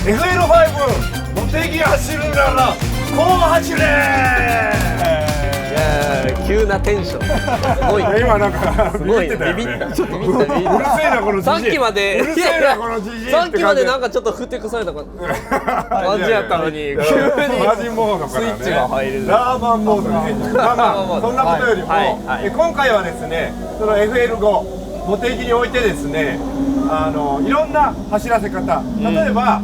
FL5 茂木走るならこう走れ。急なテンションすごい今なんかすごいビビってたよね。ビビったちょっとビビったビビっうるせえなこのたじじい。さっきまでうるせえなこのじじいってさ感じ。っきまでなんかちょっとふてくされた感じやったのに急にマジモードからねスイッチが入るラーマンモードに入ってる。まあまあそんなことよりも、今回はですねその FL5 茂木においてですねいろんな走らせ方、例えば、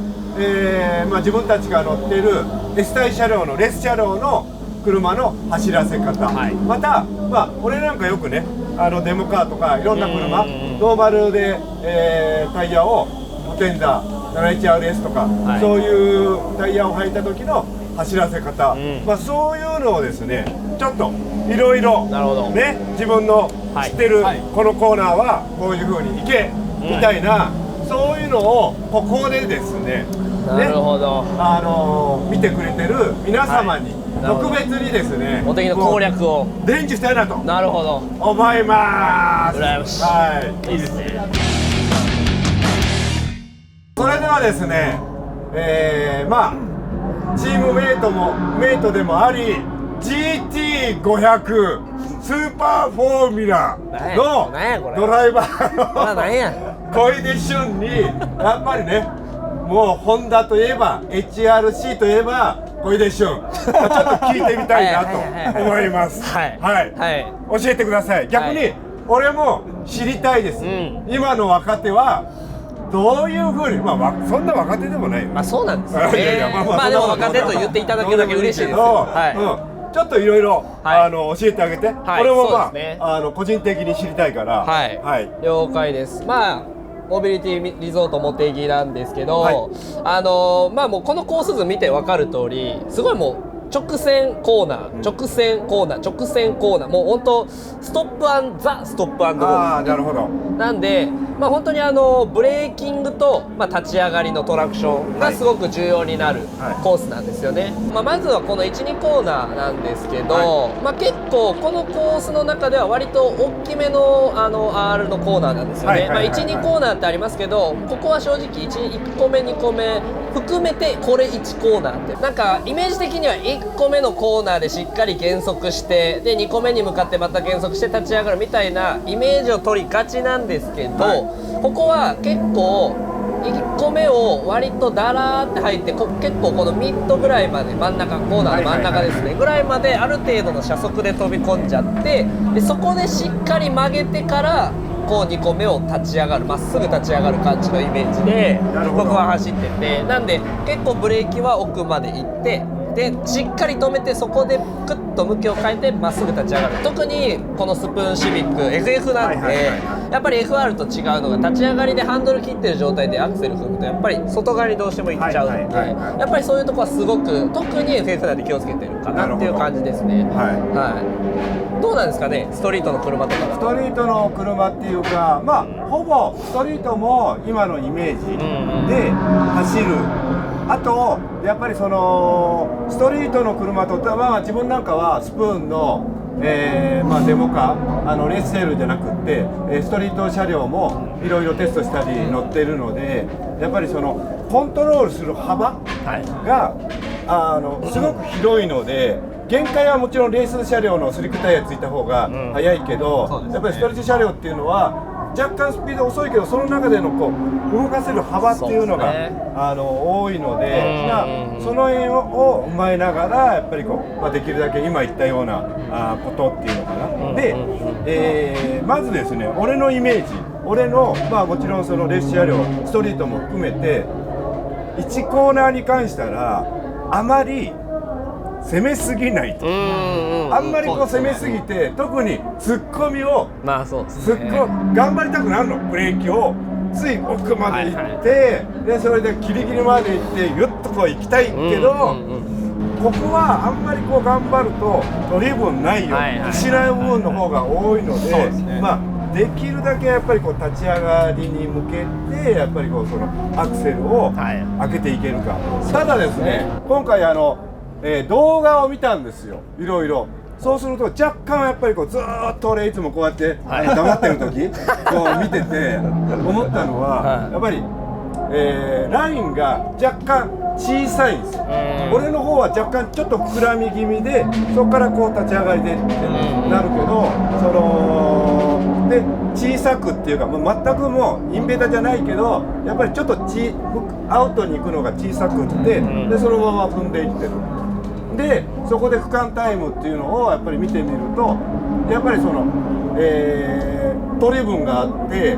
まあ、自分たちが乗っている S 帯車両のレース車両の車の走らせ方、また、まあ、俺なんかよくねデモカーとかいろんな車ノーマルで、タイヤをアテンダー 71RS とか、そういうタイヤを履いた時の走らせ方、まあ、そういうのをですねちょっといろいろね自分の知ってるこのコーナーはこういう風に行けみたいな、そういうのをここでですねなるほど見てくれてる皆様に特別にですね茂木の攻略を伝授したいなとなるほど思います。羨ましい、はい、いいですね。それではですね、まあチームメイトでもあり GT500 スーパーフォーミュラのドライバーの小出俊にやっぱりねもうホンダといえば HRC といえば小出俊ちょっと聞いてみたいなと思います。はい、教えてください。逆に俺も知りたいです、今の若手はどういうふうに、まあそんな若手でもないよ。まあそうなんですよね。まあでも若手と言っていただけるだけ嬉しいですよ。ちょっといろいろ教えてあげて。俺もまあ個人的に知りたいから。了解です。まあモビリティリゾート茂木なんですけど、まあもうこのコース図見て分かる通りすごいもう直線コーナー、直線コーナー、直線コーナー、もう本当ストップアンザストップアンドゴー。なるほど。なんで、まあ本当にブレーキングと、まあ、立ち上がりのトラクションがすごく重要になるコースなんですよね。まあまずはこの1、2コーナーなんですけど、まあ結構このコースの中では割と大きめのR のコーナーなんですよね。まあ1、2コーナーってありますけど、ここは正直1個目、2個目含めてこれ1コーナーってなんかイメージ的には1個目のコーナーでしっかり減速してで2個目に向かってまた減速して立ち上がるみたいなイメージを取りがちなんですけど、ここは結構1個目を割とダラーって入って結構このミッドぐらいまで真ん中コーナーの真ん中ですねぐらいまである程度の車速で飛び込んじゃってでそこでしっかり曲げてからこう2個目を立ち上がるまっすぐ立ち上がる感じのイメージで僕は走っててなんで結構ブレーキは奥まで行ってでしっかり止めてそこでクッと向きを変えてまっすぐ立ち上がる。特にこのスプーンシビック FF なんでやっぱり FR と違うのが立ち上がりでハンドル切ってる状態でアクセル踏むとやっぱり外側にどうしても行っちゃうのでやっぱりそういうとこはすごく特に FF なんで気をつけてるかなっていう感じですね。どうなんですかねストリートの車とかストリートの車っていうかまあほぼストリートも今のイメージで走る。あとやっぱりそのストリートの車とまあ自分なんかはスプーンの、まあ、デモカレースセールじゃなくってストリート車両もいろいろテストしたり乗ってるのでやっぱりそのコントロールする幅が、すごく広いので限界はもちろんレース車両のスリックタイヤついた方が速いけど、やっぱりストリート車両っていうのは若干スピード遅いけどその中でのこう動かせる幅っていうのが多いので、その辺を踏まえながらやっぱりこう、まあ、できるだけ今言ったようなことっていうのかな。で、まずですね俺のイメージ俺のまあもちろんそのレース車両ストリートも含めて1コーナーに関したらあまり攻めすぎないとあんまりこう攻めすぎて特に突っ込みを頑張りたくなるのブレーキをつい奥まで行ってでそれでギリギリまで行ってゆっとこう行きたいけどここはあんまりこう頑張ると取り分ないよ失う部分の方が多いのでまあできるだけやっぱりこう立ち上がりに向けてやっぱりこうそのアクセルを開けていけるか。ただですね今回動画を見たんですよいろいろ。そうすると若干やっぱりこうずーっと俺いつもこうやって黙ってる時こう見てて思ったのはやっぱりラインが若干小さいんですよ。俺の方は若干ちょっと膨らみ気味で、そこからこう立ち上がりでってなるけど、で小さくっていうか、もう全くもうインベーダーじゃないけど、やっぱりちょっとアウトに行くのが小さくって、でそのまま踏んでいってる。でそこで俯瞰タイムっていうのをやっぱり見てみると、やっぱりその、取り分があって、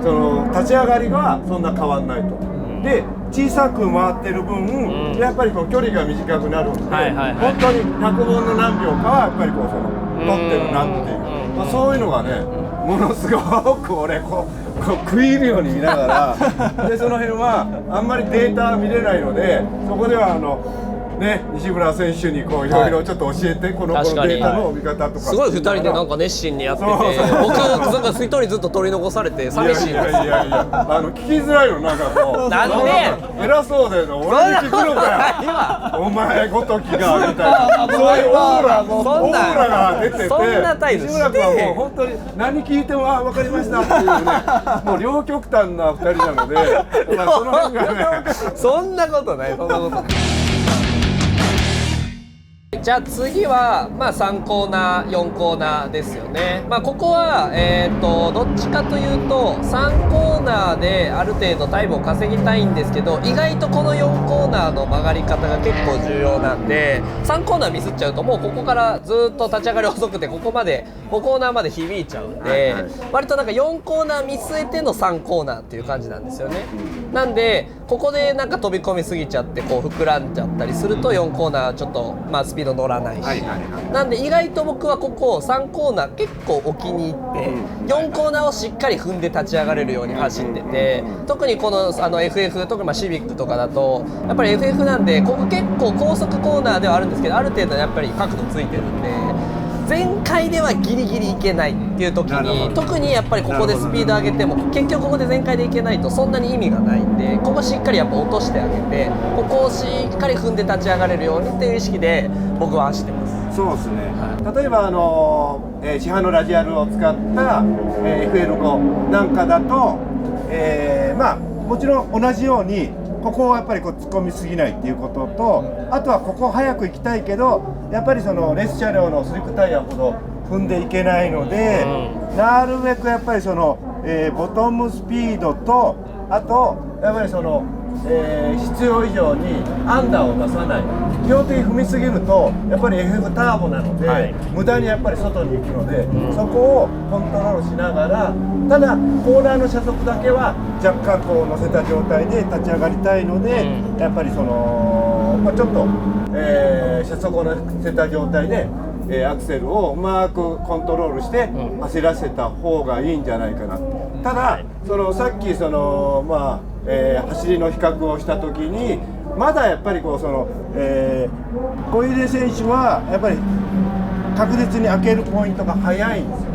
その立ち上がりがそんな変わんないと。で小さく回ってる分、やっぱりこう距離が短くなるんで、本当に100分の何秒かはやっぱりこうその取ってるなっていう、そういうのがね、ものすごく俺こう食い入るように見ながらでその辺はあんまりデータ見れないので、そこではね、西村選手にこういろいろちょっと教えて、このデータの見方とか、すごい2人でなんか熱心にやってて、僕なんか一人ずっと取り残されて寂しいです。いや聞きづらいの、なんかこうなんで偉そうでの、俺に聞くのかよお前ごときがみたいな、そういうオーラが出てて、そんな態度して西村君はもう本当に何聞いても分かりましたっていうね、もう両極端な2人なので、その辺がねそんなことない、そんなことない。じゃあ次は、3コーナー4コーナーですよね。ここは、どっちかというと3コーナーである程度タイムを稼ぎたいんですけど、意外とこの4コーナーの曲がり方が結構重要なんで、3コーナーミスっちゃうともうここからずっと立ち上がり遅くてここまで5コーナーまで響いちゃうんで、割となんか4コーナー見据えての3コーナーっていう感じなんですよね。なんでここでなんか飛び込みすぎちゃってこう膨らんじゃったりすると4コーナーちょっとスピード乗らないし、なんで意外と僕はここ3コーナー結構お気に入って4コーナーをしっかり踏んで立ち上がれるように走ってて、特にこのFF 特にシビックとかだとやっぱり FF なんでここ結構高速コーナーではあるんですけど、ある程度やっぱり角度ついてるんで全開ではギリギリいけないっていう時に、特にやっぱりここでスピード上げても結局ここで全開でいけないとそんなに意味がないんで、ここしっかりやっぱ落としてあげて、ここをしっかり踏んで立ち上がれるようにっていう意識で僕は走ってます。そうですね、例えば市販のラジアルを使った、FL5 なんかだと、もちろん同じようにここをやっぱりこう突っ込みすぎないっていうことと、あとはここ早く行きたいけどやっぱりそのレース車両のスリックタイヤほど踏んでいけないので、なるべくやっぱりその、ボトムスピードと、あとやっぱりその、必要以上にアンダーを出さない。基本的に踏みすぎるとやっぱり FF ターボなので、無駄にやっぱり外に行くので、そこをコントロールしながら、ただコーナーの車速だけは若干こう乗せた状態で立ち上がりたいので、やっぱりその、ちょっと、車速を乗せた状態で、アクセルをうまくコントロールして走らせた方がいいんじゃないかな。ただそのさっきその走りの比較をした時に、まだやっぱりこうその、小出選手はやっぱり確実に開けるポイントが早いんですよ。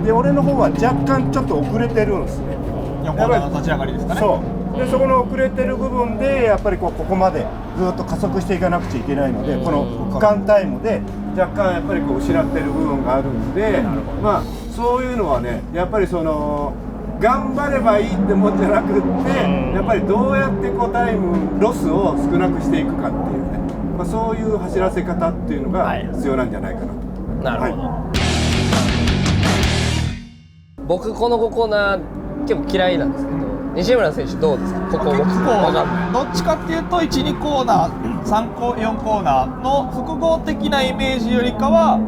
で俺の方は若干ちょっと遅れてるんですね。4コーナーの立ち上がりですかね。そうでそこの遅れてる部分でやっぱりここまでずっと加速していかなくちゃいけないので、この区間タイムで若干やっぱりこう失ってる部分があるんで、そういうのはね、やっぱりその頑張ればいいってもんじゃなくって、やっぱりどうやってこうタイムロスを少なくしていくかっていうね、そういう走らせ方っていうのが必要なんじゃないかなと。なるほど、僕この5コーナー結構嫌いなんですけど、西村選手どうですか？ここ結構どっちかっていうと 1,2 コーナー3コ4コーナーの複合的なイメージよりかは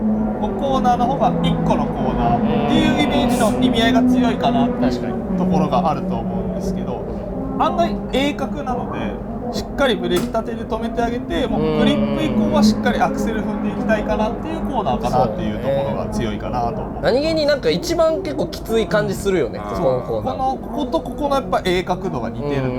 5コーナーの方が1個のコーナーっていうイメージの意味合いが強いかなっていうところがあると思うんですけど、案外鋭角なのでしっかりブレーキ立てで止めてあげて、もうグリップ以降はしっかりアクセル踏んでいきたいかなっていうコーナーかなっていうところが強いかなと思う。何気になんか一番結構きつい感じするよね、このコーナー。こことここのやっぱ鋭角度が似てるので、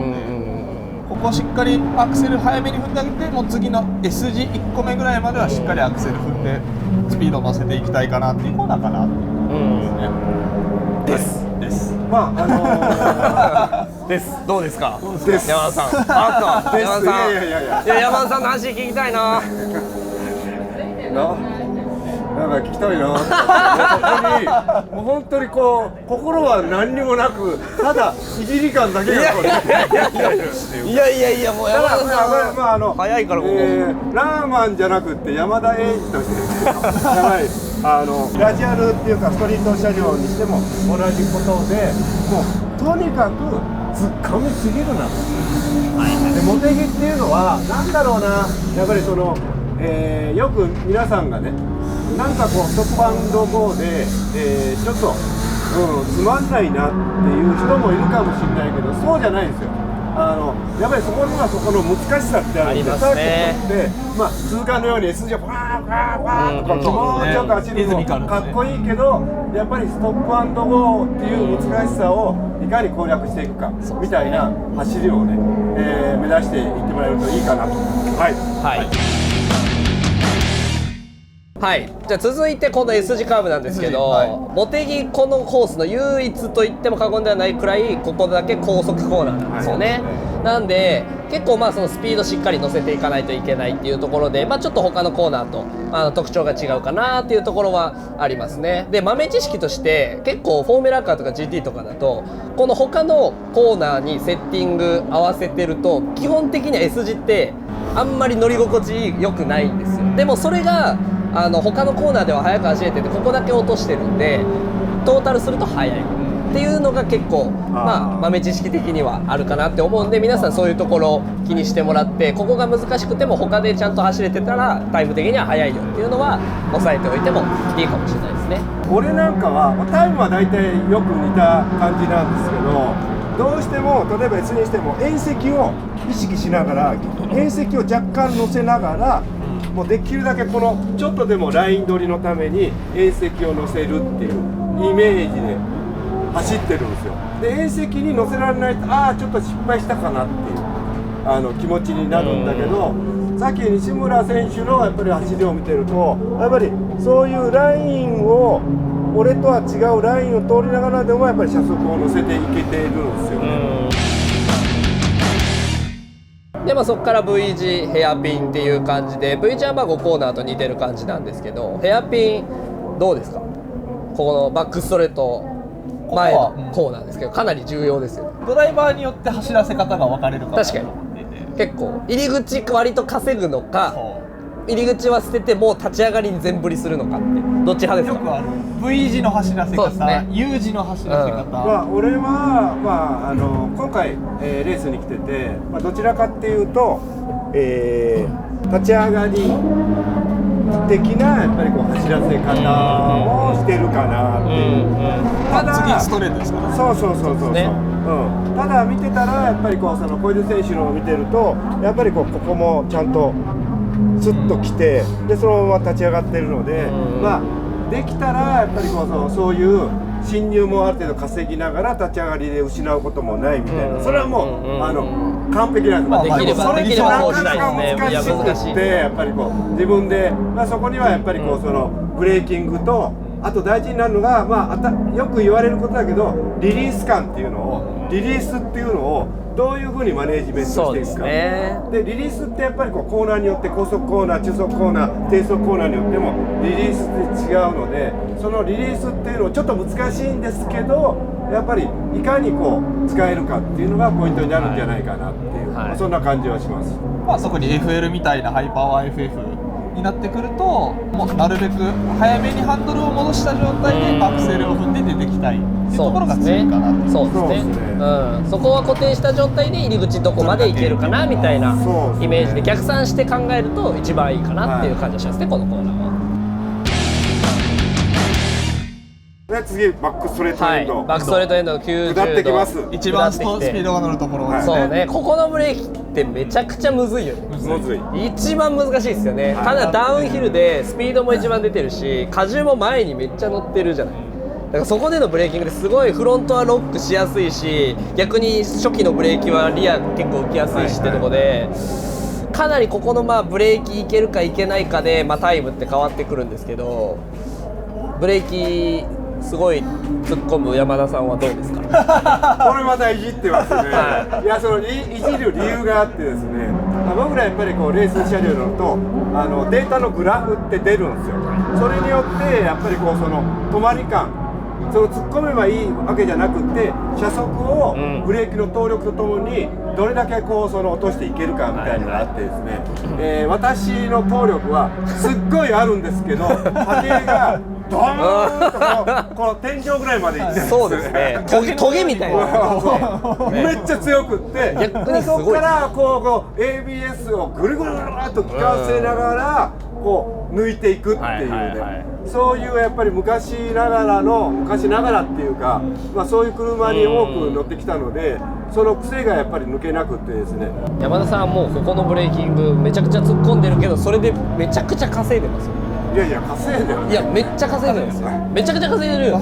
ここしっかりアクセル早めに踏んであげて、もう次の S 字1個目ぐらいまではしっかりアクセル踏んでスピード乗せていきたいかなっていうコーナーかなっていうです。です。どうですか？です。山田さん。あった。山田さん。いや山田さんの話聞きたいな。なんか聞きたいなと思ってそこにもう本当にこう心は何にもなくただいじり感だけがこういやいやいやもう山田さんまあ早いからここ、ラーマンじゃなくって山田栄一としてやばいラジアルっていうかストリート車両にしても同じことでもうとにかく突っ込みすぎるなで茂木っていうのはなんだろうなやっぱりその、よく皆さんがねなんかこうストップアンドゴーで、ちょっと、つまんないなっていう人もいるかもしれないけどそうじゃないんですよやっぱりそこにはそこの難しさってあるんでありますねサーキットってまあ通過のように S 字をバーバーバーとか気持ちよく走るのもかっこいいけどやっぱりストップアンドゴーっていう難しさをいかに攻略していくかみたいな走りをね、目指していってもらえるといいかなとはい、じゃあ続いてこの S 字カーブなんですけど、茂木このコースの唯一と言っても過言ではないくらいここだけ高速コーナーなんですよね、なんで結構まあそのスピードしっかり乗せていかないといけないっていうところで、まあ、ちょっと他のコーナーと特徴が違うかなっていうところはありますね。で豆知識として結構フォーミュラカーとか GT とかだとこの他のコーナーにセッティング合わせてると基本的には S 字ってあんまり乗り心地良くないんですよ。でもそれが他のコーナーでは速く走れててここだけ落としてるんでトータルすると速いっていうのが結構まあ豆知識的にはあるかなって思うんで皆さんそういうところを気にしてもらってここが難しくても他でちゃんと走れてたらタイム的には速いよっていうのは押さえておいてもいいかもしれないですね。俺なんかはタイムは大体よく似た感じなんですけどどうしても例えば S にしても縁石を意識しながら縁石を若干乗せながらもうできるだけこのちょっとでもライン取りのために縁石を乗せるっていうイメージで走ってるんですよ。で縁石に乗せられないとちょっと失敗したかなっていう気持ちになるんだけどさっき西村選手のやっぱり走りを見てるとやっぱりそういうラインを俺とは違うラインを通りながらでもやっぱり車速を乗せていけているんですよね。でそこから V 字ヘアピンっていう感じで V 字は5コーナーと似てる感じなんですけどヘアピンどうですかここのバックストレート前のコーナーですけどかなり重要ですよね。ドライバーによって走らせ方が分かれるか確かに結構入り口割と稼ぐのか入り口は捨ててもう立ち上がりに全振りするのかってどっち派ですか？よくある V 字の走らせ方、ね、U 字の走らせ方、俺は、今回、レースに来てて、どちらかっていうと、立ち上がり的なやっぱりこう走らせ方をしてるかなっていう、ただ次ストレートですからね。そう、ねただ見てたらやっぱりこうその小出選手のを見てるとやっぱりここもちゃんとスッと来てでそのまま立ち上がってるので、できたらやっぱりこうそういう進入もある程度稼ぎながら立ち上がりで失うこともないみたいなそれはもう完璧なんです。できればそれそうなかしたいですね。難しくってやっぱりこう自分で、そこにはやっぱりこうそのブレーキングとあと大事になるのが、よく言われることだけどリリース感っていうのをリリースっていうのをどういうふうにマネージメントしていくかでリリースってやっぱりこうコーナーによって高速コーナー中速コーナー低速コーナーによってもリリースって違うのでそのリリースっていうのはちょっと難しいんですけどやっぱりいかにこう使えるかっていうのがポイントになるんじゃないかなっていう、そんな感じはします。そこに FL みたいなハイパワー FF になってくるともうなるべく早めにハンドルを戻した状態でアクセルを踏んで出てきたいっていうところが強いかなっていう。そうですね。そこは固定した状態で入り口どこまで行けるかなみたいなイメージで逆算して考えると一番いいかなっていう感じがしますね、このコーナーは。で次バックストレートエンド、バックストレートエンドの90度下ってきます。一番スピードが乗るところですね。そうね、ここのブレーキってめちゃくちゃむずいよね。一番難しいですよね。ただダウンヒルでスピードも一番出てるし荷重も前にめっちゃ乗ってるじゃない。だからそこでのブレーキングですごいフロントはロックしやすいし逆に初期のブレーキはリア結構浮きやすいしってとこで、かなりここのブレーキいけるかいけないかで、タイムって変わってくるんですけどブレーキすごい突っ込む山田さんはどうですか？これまたいじってますね、いやそのいじる理由があってですね、僕らやっぱりこうレース車両乗るとデータのグラフって出るんですよ。それによってやっぱりこうその止まり感、その突っ込めばいいわけじゃなくて、車速をブレーキの動力とともにどれだけこうその落としていけるかみたいなのがあってですね、私の動力はすっごいあるんですけど、波形がドーンとこの天井ぐらいまでいってるんです。そうですね。トゲみたいな。めっちゃ強くって、逆にすごいそこからこう ABS をぐるぐるっと効かせながらこう抜いていくっていうね、そういうやっぱり昔ながらっていうか、そういう車に多く乗ってきたので、その癖がやっぱり抜けなくってですね。山田さんはもうここのブレーキングめちゃくちゃ突っ込んでるけど、それでめちゃくちゃ稼いでますよ。いやいや稼いでる。いやめっちゃ稼いでるんですよ。めちゃくちゃ稼いでるよ。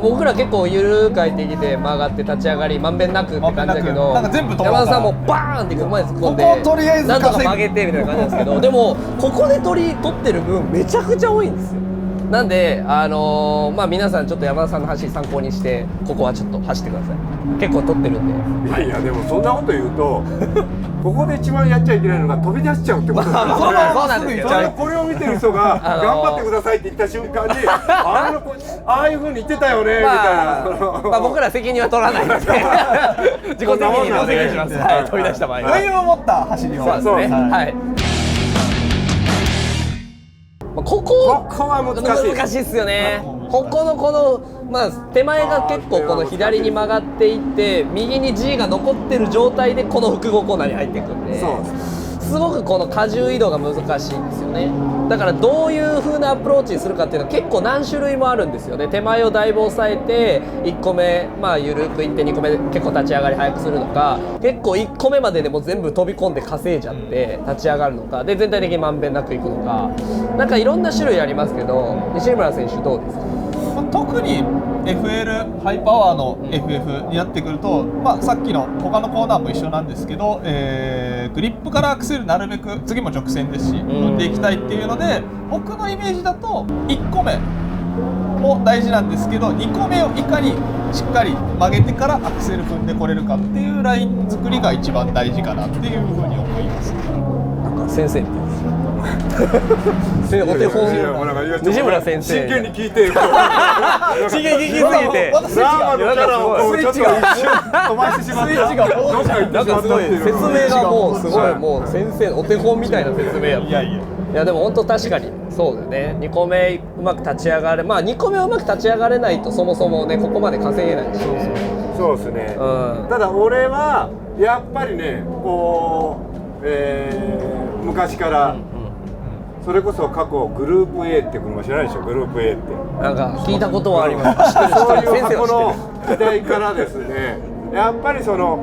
僕ら結構緩く入ってきて曲がって立ち上がりまんべんなくって感じだけど、なんか全部止まった山田さんもバーンって前に突っ込んで、こことりあえずなんとか稼ぐ曲げてみたいな感じなんですけど、でもここで取ってる分めちゃくちゃ多いんですよ。なんで皆さんちょっと山田さんの走り参考にしてここはちょっと走ってください。結構取ってるんで。いやいやでもそんなこと言うとここで一番やっちゃいけないのが飛び出しちゃうってことですよね。そうなんですよ。これを見てる人が頑張ってくださいって言った瞬間にああいう風に言ってたよねみたいな。僕ら責任は取らないので自己責任でお願いします。はい、飛び出した場合は。余裕を持った走りを。そうですね。はい。ここは難しいですよね。ここの手前が結構この左に曲がっていって右に G が残ってる状態でこの複合コーナーに入っていくんで、すごくこの荷重移動が難しいんですよね。だからどういう風なアプローチにするかっていうのは結構何種類もあるんですよね。手前をだいぶ抑えて1個目緩くいって2個目結構立ち上がり早くするのか、結構1個目まででも全部飛び込んで稼いじゃって立ち上がるのかで全体的にまんべんなくいくのか、なんかいろんな種類ありますけど、西村選手どうですか？特に FL ハイパワーの FF になってくると、さっきの他のコーナーも一緒なんですけど、グリップからアクセルなるべく次も直線ですし乗っていきたいっていうので、僕のイメージだと1個目も大事なんですけど、2個目をいかにしっかり曲げてからアクセル踏んでこれるかっていうライン作りが一番大事かなっていうふうに思います。なんか先生みたいですお手本西村先生真剣に聞いてる。真剣に聞きすぎて生のキャラをちょっと一瞬飛ばしてしまった。なんかすごい説明がもうすごいもう先生お手本みたいな説明やった。いやでも本当確かにそうだよね。2個目うまく立ち上がれ、2個目うまく立ち上がれないとそもそもねここまで稼げないし。そうですね。ただ俺はやっぱりねこう昔からそれこそ過去グループ A って車知らないでしょ。グループ A ってなんか聞いたことはあります。そういう箱の時代からですね、やっぱりその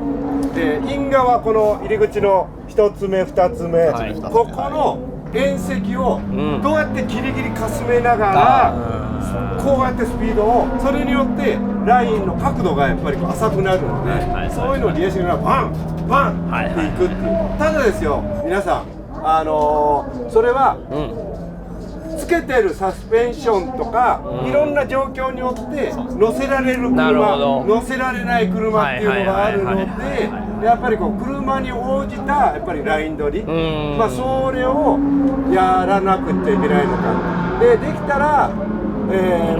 因側この入り口の1つ目2つ目、ここの縁石をどうやってギリギリかすめながら、こうやってスピードを、それによってラインの角度がやっぱり浅くなるので、そういうのを利用しながらバンバンっていくっていう。ただですよ皆さん、それは、つけてるサスペンションとか、いろんな状況によって乗せられる車、乗せられない車っていうのがあるので、やっぱりこう車に応じたやっぱりライン取り、それをやらなくちゃいけないのかできたら、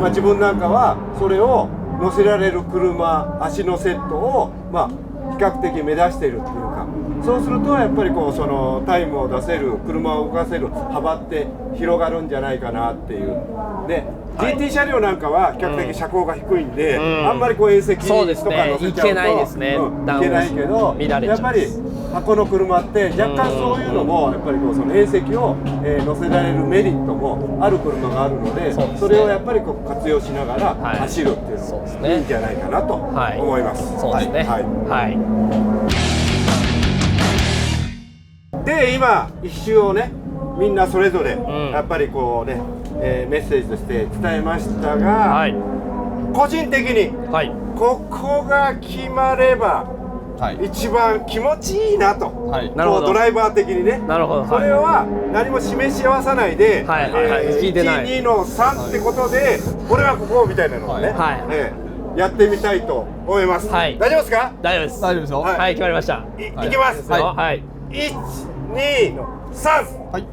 自分なんかはそれを乗せられる車、足のセットを比較的目指しているっていうか、そうするとやっぱりこうそのタイムを出せる、車を動かせる幅って広がるんじゃないかなっていう。で、GT 車両なんかは比較的車高が低いんで、あんまりこう縁石とか乗せちゃうといけないですね。いけないけど、やっぱり箱の車って若干そういうのもやっぱりこうその縁石を乗せられるメリットもある車があるので、それをやっぱりこう活用しながら走るっていうのもいいんじゃないかなと思います。そうですね。はい。で今一周をねみんなそれぞれやっぱりこうね、メッセージとして伝えましたが、個人的にここが決まればはい一番気持ちいいなと、はいなるほどこうドライバー的にね。なるほど。それは何も示し合わさないで、はい聞いてない1、2の3ってことで、俺はここみたいなのをね、はいやってみたいと思います。はい大丈夫ですか？大丈夫です。大丈夫ですよ。はいはい、決まりました。はいいきます。はい。はい。 1、2の3。はい。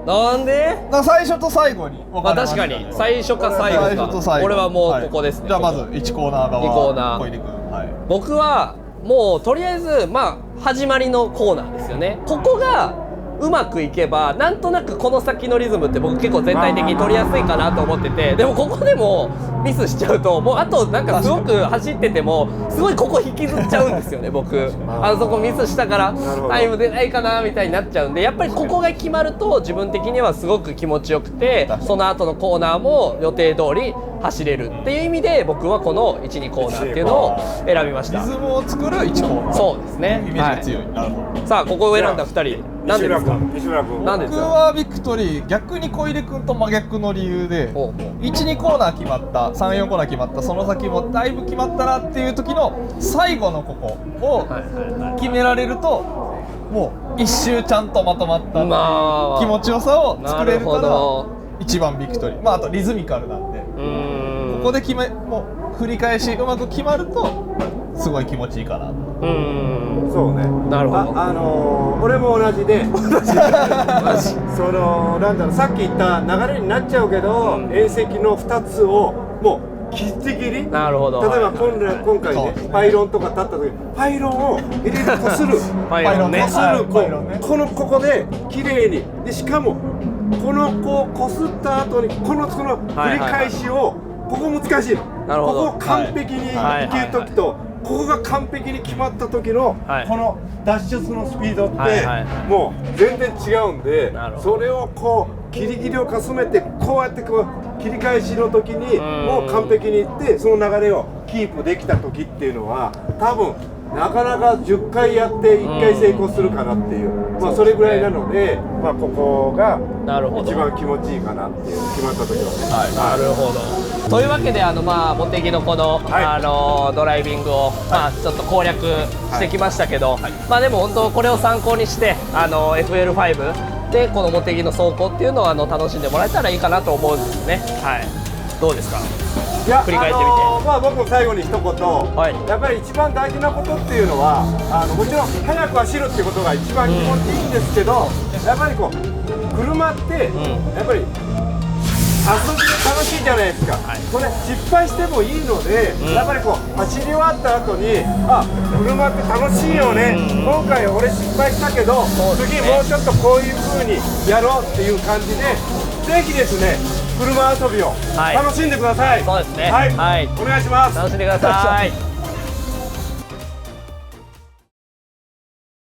なんで？だから最初と最後に分まあかれました確かに最初か最後最初とか。最後俺はもうここですね。じゃあまず1コーナー側二コーナー小出君はい僕はもうとりあえずまあ始まりのコーナーですよね。ここがうまくいけばなんとなくこの先のリズムって僕結構全体的に取りやすいかなと思ってて、でもここでもミスしちゃうともうあとなんかすごく走っててもすごいここ引きずっちゃうんですよね僕。あそこミスしたからるほどタイム出ないかなみたいになっちゃうんで、やっぱりここが決まると自分的にはすごく気持ちよくて、その後のコーナーも予定通り走れるっていう意味で僕はこの 1,2 コーナーっていうのを選びました。リズムを作る1コーナーそうですね。イメージが強い、なるほど。さあここを選んだ2人なんでですか？西村君。なんでですか？僕はビクトリー逆に小出君と真逆の理由でほうほう12コーナー決まった34コーナー決まったその先もだいぶ決まったなっていう時の最後のここをはいはいはい。決められるともう一周ちゃんとまとまったっていうまあ気持ちよさを作れるかなるほらど一番ビクトリー、まああとリズミカルなんでここでもう振り返しうまく決まるとすごい気持ちいいかな。そうね。なるほど俺も同じでそのなんだろう、さっき言った流れになっちゃうけど、遠石の2つをもう切って切り。なるほど。例えば今回ねパイロンとか立った時にパイロンを入れるこするパイロンね。こするパイロンねここで綺麗にで、しかもこのこうこすった後にこの繰り返しを、ここ難しいの。なるほどここを完璧にいける時と、ここが完璧に決まった時のはいこの脱出のスピードってはいはいはいもう全然違うんでなる、ほどそれをこうギリギリをかすめてこうやってこう切り返しの時にもう完璧にいってその流れをキープできた時っていうのは多分なかなか10回やって1回成功するかなっていう、まあそれぐらいなので、まあここがなるほど一番気持ちいいかなっていう決まった時はね。なるほど。というわけでまあ茂木のこの、はいドライビングを、まあちょっと攻略してきましたけど、まあでも本当これを参考にしてFL5 でこの茂木の走行っていうのを楽しんでもらえたらいいかなと思うんですね。はい。どうですか？いや振り返ってみてまあ僕も最後に一言、いやっぱり一番大事なことっていうのはもちろん速く走るっていうことが一番気持ちいいんですけど、やっぱりこう車ってやっぱり遊びで楽しいじゃないですか、これ失敗してもいいので、やっぱりこう走り終わった後に車って楽しいよね、今回俺失敗したけど、次もうちょっとこういう風にやろうっていう感じでぜひですね車遊びをはい楽しんでください。そうですねはい、はいお願いします。楽しんでください。